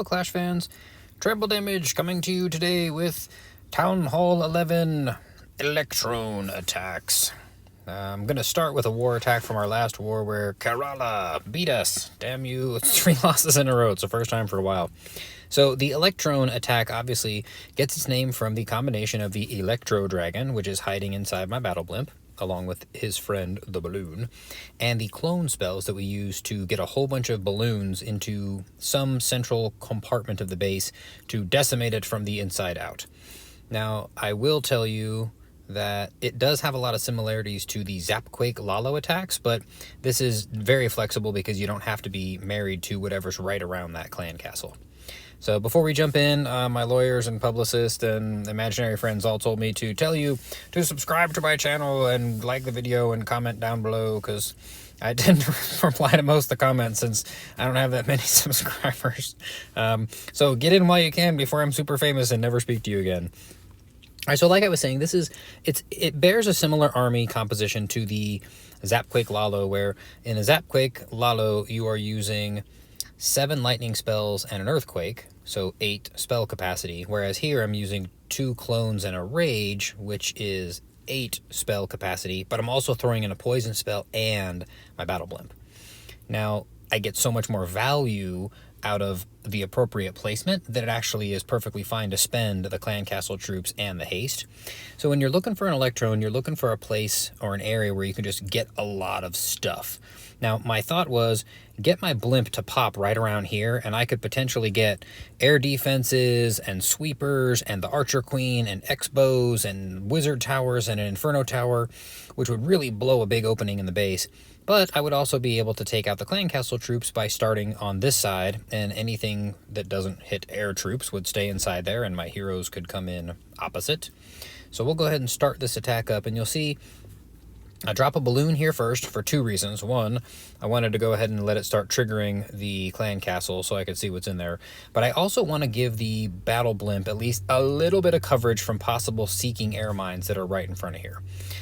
Clash fans? Trample Damage coming to you today with Town Hall 11 Electron attacks. I'm going to start with a war attack from our last war where Kerala beat us. Damn you, it's 3 losses in a row. It's the first time for a while. So the Electron attack obviously gets its name from the combination of the Electro Dragon, which is hiding inside my battle blimp, along with his friend, the balloon, and the clone spells that we use to get a whole bunch of balloons into some central compartment of the base to decimate it from the inside out. Now, I will tell you that it does have a lot of similarities to the Zapquake Lalo attacks, but this is very flexible because you don't have to be married to whatever's right around that clan castle. So before we jump in, my lawyers and publicists and imaginary friends all told me to tell you to subscribe to my channel and like the video and comment down below, because I tend to reply to most of the comments since I don't have that many subscribers. So get in while you can before I'm super famous and never speak to you again. All right, so like I was saying, it bears a similar army composition to the Zapquake Lalo, where in a Zapquake Lalo you are using 7 lightning spells and an earthquake, so 8 spell capacity, whereas here I'm using 2 clones and a rage, which is 8 spell capacity, but I'm also throwing in a poison spell and my battle blimp. Now, I get so much more value out of the appropriate placement that it actually is perfectly fine to spend the clan castle troops and the haste. So when you're looking for an Electron, you're looking for a place or an area where you can just get a lot of stuff. Now, my thought was get my blimp to pop right around here, and I could potentially get air defenses and sweepers and the Archer Queen and X-bows and wizard towers and an Inferno tower, which would really blow a big opening in the base. But I would also be able to take out the clan castle troops by starting on this side, and anything that doesn't hit air troops would stay inside there, and my heroes could come in opposite. So we'll go ahead and start this attack up, and you'll see I drop a balloon here first for 2 reasons. One, I wanted to go ahead and let it start triggering the clan castle so I could see what's in there. But I also want to give the battle blimp at least a little bit of coverage from possible seeking air mines that are right in front of here.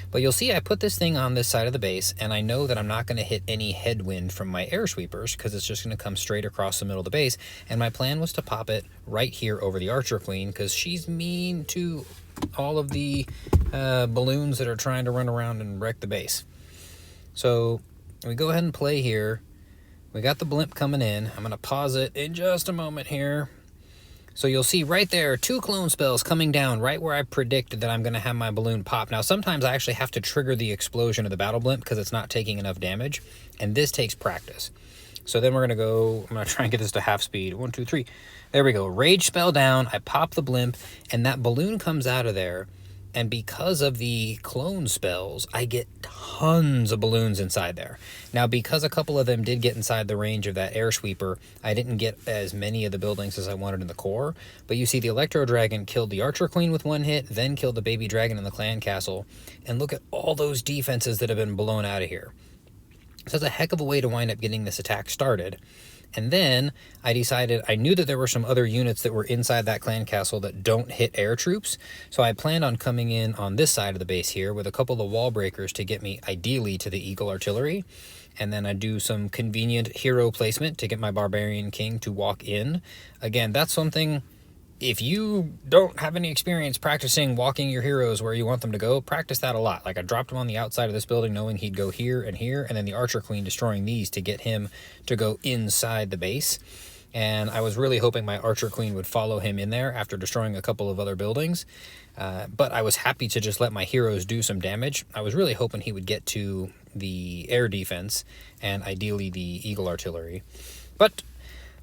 But you'll see I put this thing on this side of the base, and I know that I'm not going to hit any headwind from my air sweepers because it's just going to come straight across the middle of the base. And my plan was to pop it right here over the Archer Queen because she's mean to all of the balloons that are trying to run around and wreck the base. So we go ahead and play here. We got the blimp coming in. I'm going to pause it in just a moment here. So you'll see right there 2 clone spells coming down right where I predicted that I'm going to have my balloon pop. Now sometimes I actually have to trigger the explosion of the battle blimp because it's not taking enough damage, and this takes practice. So then we're going to go, I'm going to try and get this to half speed. 1, 2, 3. There we go. Rage spell down. I pop the blimp, and that balloon comes out of there. And because of the clone spells, I get tons of balloons inside there. Now, because a couple of them did get inside the range of that air sweeper, I didn't get as many of the buildings as I wanted in the core. But you see the Electro Dragon killed the Archer Queen with 1 hit, then killed the baby dragon in the clan castle. And look at all those defenses that have been blown out of here. So that's a heck of a way to wind up getting this attack started. And then I decided, I knew that there were some other units that were inside that clan castle that don't hit air troops. So I planned on coming in on this side of the base here with a couple of wall breakers to get me ideally to the Eagle Artillery. And then I do some convenient hero placement to get my Barbarian King to walk in. Again, that's something, if you don't have any experience practicing walking your heroes where you want them to go, practice that a lot. Like I dropped him on the outside of this building knowing he'd go here, and then the Archer Queen destroying these to get him to go inside the base. And I was really hoping my Archer Queen would follow him in there after destroying a couple of other buildings. But I was happy to just let my heroes do some damage. I was really hoping he would get to the air defense and ideally the Eagle Artillery. But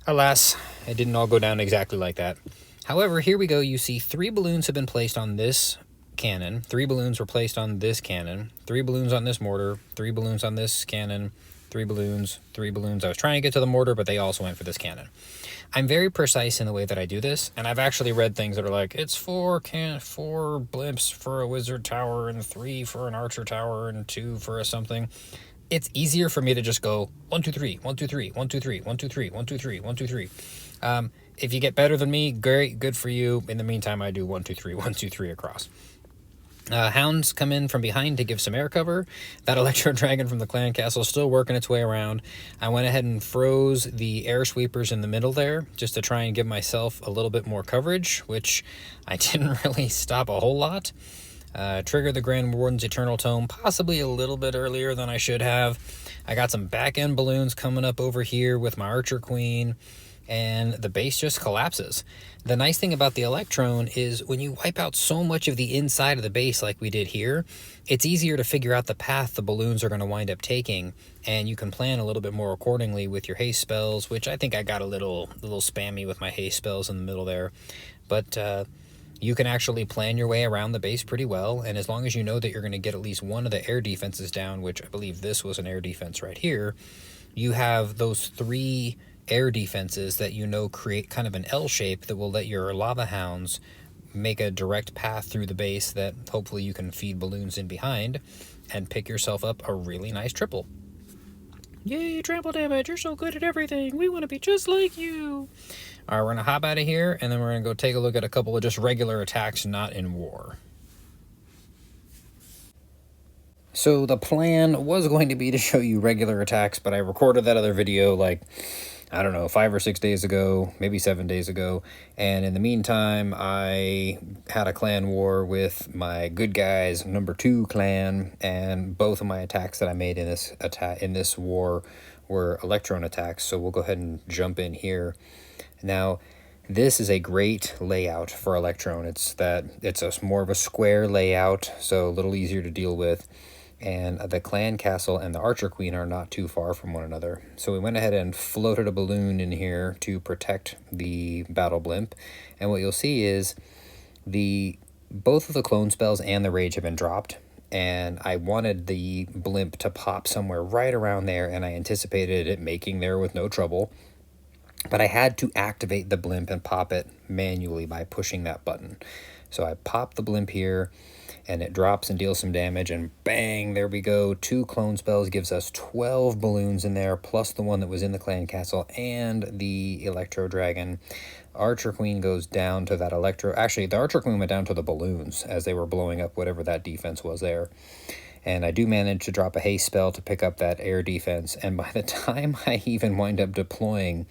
alas, it didn't all go down exactly like that. However, here we go. You see 3 balloons have been placed on this cannon. 3 balloons were placed on this cannon. 3 balloons on this mortar. 3 balloons on this cannon. 3 balloons. 3 balloons. I was trying to get to the mortar, but they also went for this cannon. I'm very precise in the way that I do this, and I've actually read things that are like, it's 4 blimps for a wizard tower, and 3 for an archer tower, and 2 for a something. It's easier for me to just go 1, 2, 3, 1, 2, 3, 1, 2, 3, 1, 2, 3, 1, 2, 3, 1, 2, 3. If you get better than me, great, good for you. In the meantime, I do 1, 2, 3, 1, 2, 3 across. Hounds come in from behind to give some air cover. That Electro Dragon from the clan castle is still working its way around. I went ahead and froze the air sweepers in the middle there just to try and give myself a little bit more coverage, which I didn't really stop a whole lot. Triggered the Grand Warden's Eternal Tome possibly a little bit earlier than I should have. I got some back-end balloons coming up over here with my Archer Queen, and the base just collapses. The nice thing about the Electron is when you wipe out so much of the inside of the base like we did here, it's easier to figure out the path the balloons are going to wind up taking, and you can plan a little bit more accordingly with your haste spells, which I think I got a little spammy with my haste spells in the middle there. But you can actually plan your way around the base pretty well, and as long as you know that you're going to get at least one of the air defenses down, which I believe this was an air defense right here, you have those 3 air defenses that you know create kind of an L shape that will let your lava hounds make a direct path through the base that hopefully you can feed balloons in behind and pick yourself up a really nice triple. Yay, trample damage, you're so good at everything, we want to be just like you. All right, we're gonna hop out of here and then we're gonna go take a look at a couple of just regular attacks not in war. So the plan was going to be to show you regular attacks, but I recorded that other video like, I don't know, 5 or 6 days ago, maybe 7 days ago. And in the meantime, I had a clan war with my good guys, number 2 clan, and both of my attacks that I made in this war were Electron attacks. So we'll go ahead and jump in here. Now, this is a great layout for Electron. It's more of a square layout, so a little easier to deal with. And the clan castle and the Archer Queen are not too far from one another. So we went ahead and floated a balloon in here to protect the battle blimp. And what you'll see is both of the clone spells and the rage have been dropped. And I wanted the blimp to pop somewhere right around there, and I anticipated it making there with no trouble. But I had to activate the blimp and pop it manually by pushing that button. So I popped the blimp here, and it drops and deals some damage, and bang, there we go. 2 clone spells gives us 12 balloons in there, plus the one that was in the clan castle and the Electro Dragon. Archer Queen goes down to that Actually, the Archer Queen went down to the balloons as they were blowing up whatever that defense was there. And I do manage to drop a haste spell to pick up that air defense, and by the time I even wind up deploying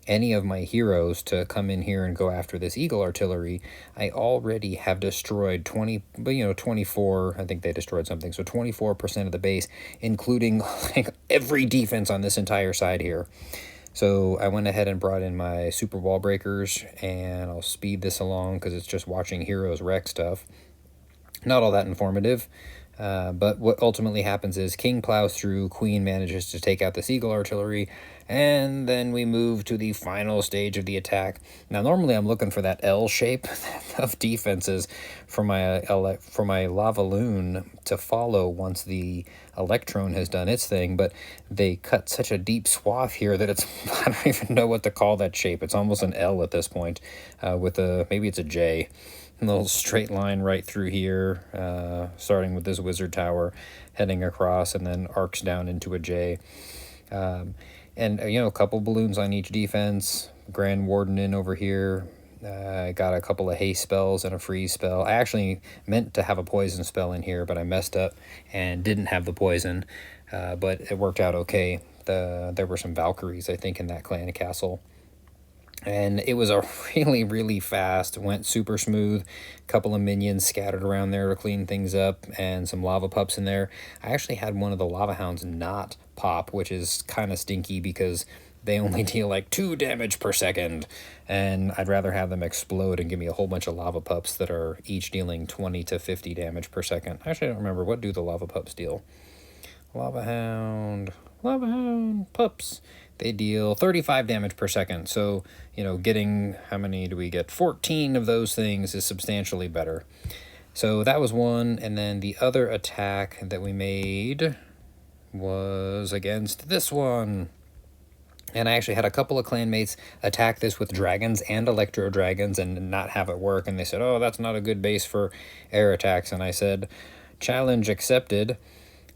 any of my heroes to come in here and go after this Eagle Artillery, I already have destroyed 24, I think they destroyed something, so 24% of the base, including like every defense on this entire side here. So I went ahead and brought in my super wall breakers, and I'll speed this along because it's just watching heroes wreck stuff. Not all that informative. But what ultimately happens is King plows through, Queen manages to take out the Eagle Artillery, and then we move to the final stage of the attack. Now, normally I'm looking for that L shape of defenses for my Lava Loon to follow once the Electron has done its thing, but they cut such a deep swath here that it's I don't even know what to call that shape. It's almost an L at this point, maybe it's a J. A little straight line right through here, starting with this wizard tower, heading across, and then arcs down into a J. And a couple balloons on each defense. Grand Warden in over here. I got a couple of haste spells and a freeze spell. I actually meant to have a poison spell in here, but I messed up and didn't have the poison. But it worked out okay. There were some Valkyries, I think, in that clan castle. And it was a really, really fast, went super smooth, couple of minions scattered around there to clean things up, and some lava pups in there. I actually had one of the lava hounds not pop, which is kind of stinky because they only deal like 2 damage per second, and I'd rather have them explode and give me a whole bunch of lava pups that are each dealing 20 to 50 damage per second. Actually, I don't remember. What do the lava pups deal? Lava hound, pups. They deal 35 damage per second. So, getting, how many do we get? 14 of those things is substantially better. So that was one. And then the other attack that we made was against this one. And I actually had a couple of clanmates attack this with dragons and electro dragons and not have it work. And they said, oh, that's not a good base for air attacks. And I said, challenge accepted.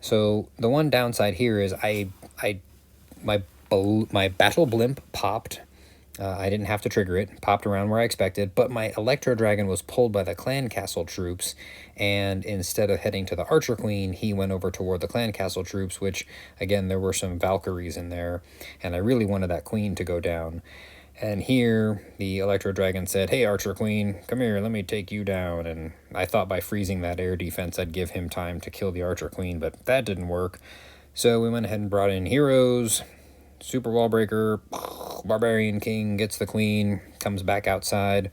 So the one downside here is my battle blimp popped I didn't have to trigger it, popped around where I expected, but my Electro Dragon was pulled by the Clan Castle troops, and instead of heading to the Archer Queen, he went over toward the Clan Castle troops, which, again, there were some Valkyries in there, and I really wanted that Queen to go down. And here, the Electro Dragon said, "Hey, Archer Queen, come here, let me take you down." And I thought by freezing that air defense, I'd give him time to kill the Archer Queen, but that didn't work. So we went ahead and brought in heroes. Super Wall Breaker, Barbarian King gets the Queen, comes back outside,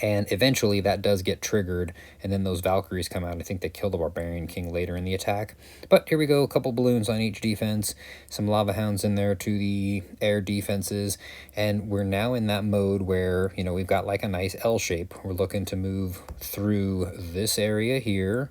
and eventually that does get triggered, and then those Valkyries come out. I think they kill the Barbarian King later in the attack. But here we go, a couple balloons on each defense, some Lava Hounds in there to the air defenses, and we're now in that mode where, you know, we've got like a nice L shape. We're looking to move through this area here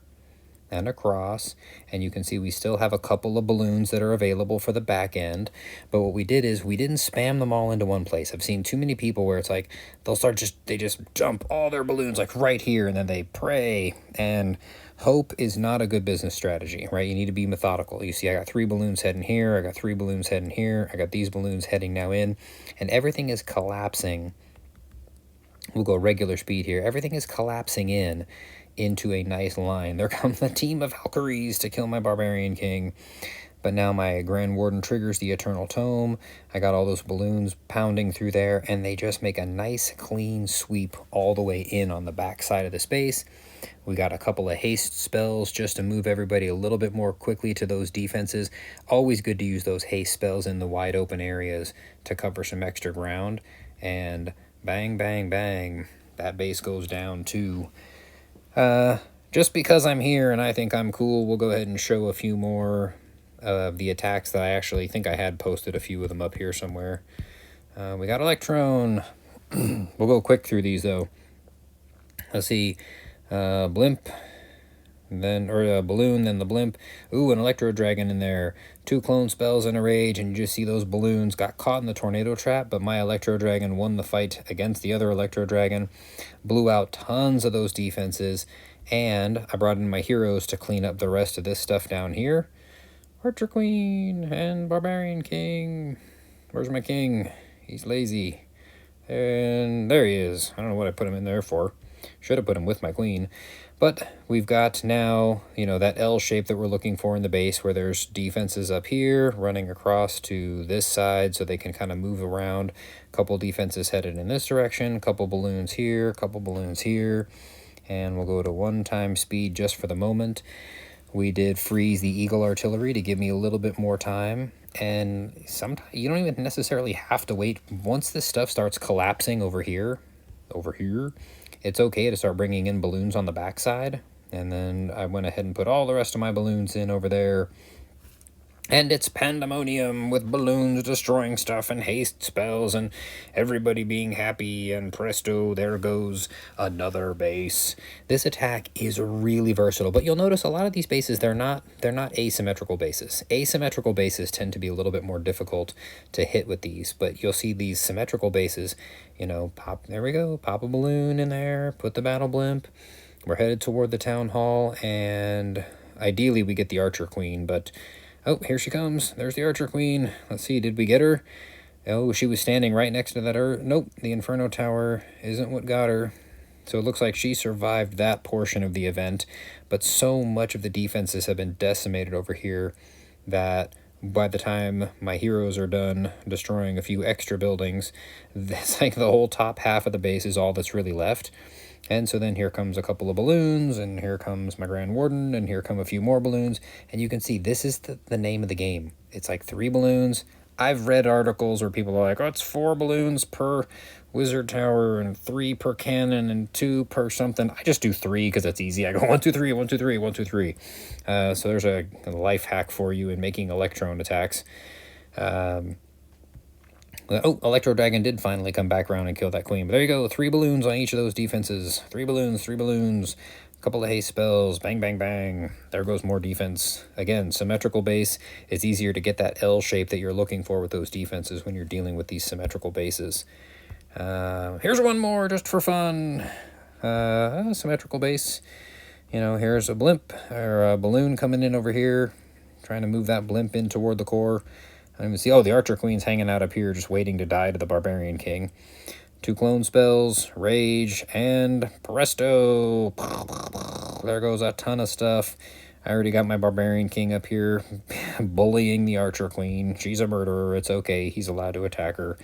and across, and you can see we still have a couple of balloons that are available for the back end. But what we did is we didn't spam them all into one place. I've seen too many people where it's like they just dump all their balloons like right here, and then they pray, and hope is not a good business strategy, right? You need to be methodical. You see I got 3 balloons heading here, I got 3 balloons heading here, I got these balloons heading now in, and everything is collapsing. We'll go regular speed here. Everything is collapsing into a nice line. There comes the team of Valkyries to kill my Barbarian King. But now my Grand Warden triggers the Eternal Tome. I got all those balloons pounding through there, and they just make a nice clean sweep all the way in on the back side of the space. We got a couple of haste spells just to move everybody a little bit more quickly to those defenses. Always good to use those haste spells in the wide open areas to cover some extra ground. And bang, bang, bang, that base goes down too. Just because I'm here and I think I'm cool, we'll go ahead and show a few more of the attacks that I actually think I had posted a few of them up here somewhere. We got Electron. We'll go quick through these though. Let's see. Blimp, or balloon, then the blimp. Ooh, an Electro Dragon in there. 2 clone spells and a rage, and you just see those balloons got caught in the tornado trap, but my Electro Dragon won the fight against the other Electro Dragon, blew out tons of those defenses, and I brought in my heroes to clean up the rest of this stuff down here. Archer Queen and Barbarian King. Where's my king? He's lazy. And there he is. I don't know what I put him in there for. Should have put him with my queen. But we've got now, you know, that L shape that we're looking for in the base, where there's defenses up here running across to this side so they can kind of move around. A couple defenses headed in this direction, a couple balloons here, a couple balloons here. And we'll go to 1 times speed just for the moment. We did freeze the Eagle Artillery to give me a little bit more time. And sometimes you don't even necessarily have to wait. Once this stuff starts collapsing over here, it's okay to start bringing in balloons on the backside. And then I went ahead and put all the rest of my balloons in over there. And it's pandemonium with balloons destroying stuff and haste spells and everybody being happy, and presto, there goes another base. This attack is really versatile, but you'll notice a lot of these bases, they're not asymmetrical bases. Asymmetrical bases tend to be a little bit more difficult to hit with these, but you'll see these symmetrical bases, you know, there we go, pop a balloon in there, put the battle blimp. We're headed toward the town hall, and ideally we get the Archer Queen, but oh, here she comes. There's the Archer Queen. Let's see, did we get her? Oh, she was standing right next to that Nope, the Inferno Tower isn't what got her. So it looks like she survived that portion of the event, but so much of the defenses have been decimated over here that by the time my heroes are done destroying a few extra buildings, it's like the whole top half of the base is all that's really left. And so then here comes a couple of balloons, and here comes my Grand Warden, and here come a few more balloons. And you can see this is the name of the game. It's like 3 balloons. I've read articles where people are like, oh, it's 4 balloons per wizard tower, and 3 per cannon, and 2 per something. I just do 3 because it's easy. I go 1, 2, 3, 1, 2, 3, 1, 2, 3. So there's a life hack for you in making Electron attacks. Oh, Electro Dragon did finally come back around and kill that queen. But there you go, 3 balloons on each of those defenses. 3 balloons, 3 balloons. A couple of haste spells. Bang, bang, bang. There goes more defense. Again, symmetrical base. It's easier to get that L shape that you're looking for with those defenses when you're dealing with these symmetrical bases. Here's one more just for fun. Symmetrical base. You know, here's a blimp or a balloon coming in over here, trying to move that blimp in toward the core. I don't even see... Oh, the Archer Queen's hanging out up here just waiting to die to the Barbarian King. 2 clone spells, Rage, and presto! There goes a ton of stuff. I already got my Barbarian King up here bullying the Archer Queen. She's a murderer. It's okay. He's allowed to attack her.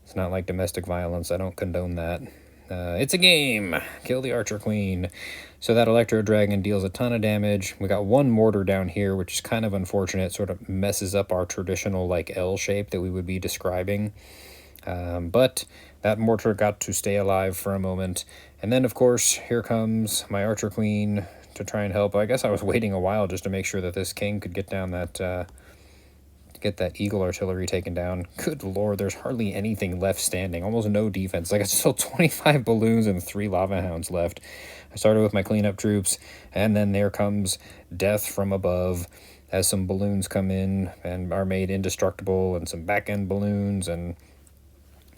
It's not like domestic violence. I don't condone that. It's a game. Kill the Archer Queen. So that Electro Dragon deals a ton of damage. We got 1 mortar down here, which is kind of unfortunate. Sort of messes up our traditional like L shape that we would be describing. But that mortar got to stay alive for a moment. And then, of course, here comes my Archer Queen to try and help. I guess I was waiting a while just to make sure that this king could get down that... get that Eagle Artillery taken down. Good lord, there's hardly anything left standing. Almost no defense. Like, I still 25 balloons and 3 lava hounds left. I started with my cleanup troops, and then there comes death from above as some balloons come in and are made indestructible, and some back-end balloons, and...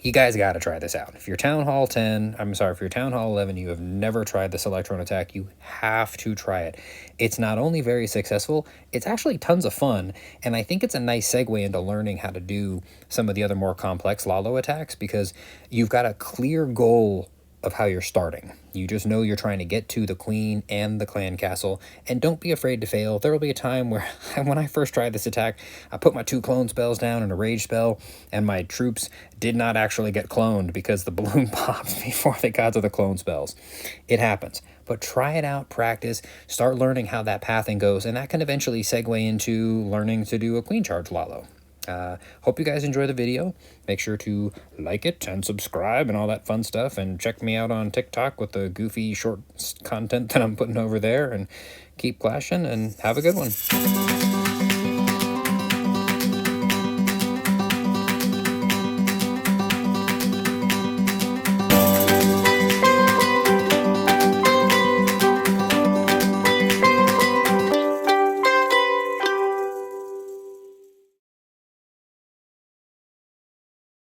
You guys got to try this out. If you're Town Hall 10, I'm sorry, if you're Town Hall 11, you have never tried this Electron attack, you have to try it. It's not only very successful, it's actually tons of fun, and I think it's a nice segue into learning how to do some of the other more complex Lalo attacks, because you've got a clear goal of how you're starting. You just know you're trying to get to the queen and the clan castle, and don't be afraid to fail. There will be a time where, when I first tried this attack, I put my 2 clone spells down and a rage spell, and my troops did not actually get cloned because the balloon popped before they got to the clone spells. It happens. But try it out, practice, start learning how that pathing goes, and that can eventually segue into learning to do a queen charge Lalo. Hope you guys enjoy the video. Make sure to like it and subscribe and all that fun stuff, and check me out on TikTok with the goofy short content that I'm putting over there, and keep clashing and have a good one.